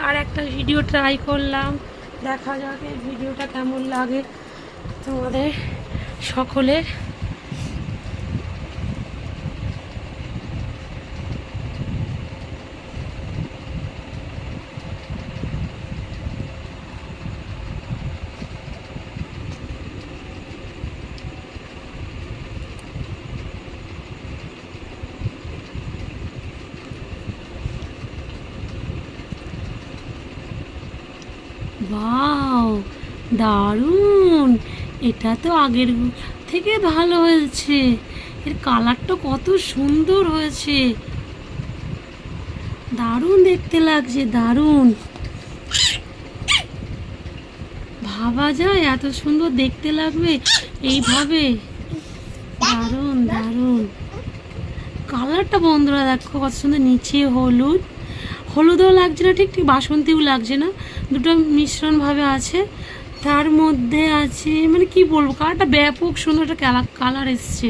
আর একটা video try করলাম, দেখা যাক এই ভিডিওটা কেমন লাগে তোমাদের সকলের। ওয়াও, দারুণ! এটা তো আগের থেকে ভালো হয়েছে। এর কালারটা কত সুন্দর হয়েছে, দারুণ দেখতে লাগছে, দারুণ। ভাবা যায় এত সুন্দর দেখতে লাগবে এইভাবে? দারুণ দারুণ কালারটা বন্ধুরা, দেখো কত সুন্দর। নিচে হলুদ, হলুদও লাগছে না, ঠিক ঠিক বাসন্তীও লাগছে না, দুটো মিশ্রণভাবে আছে। তার মধ্যে আছে মানে কি বলবো, কালারটা ব্যাপক সুন্দর একটা কালার এসছে।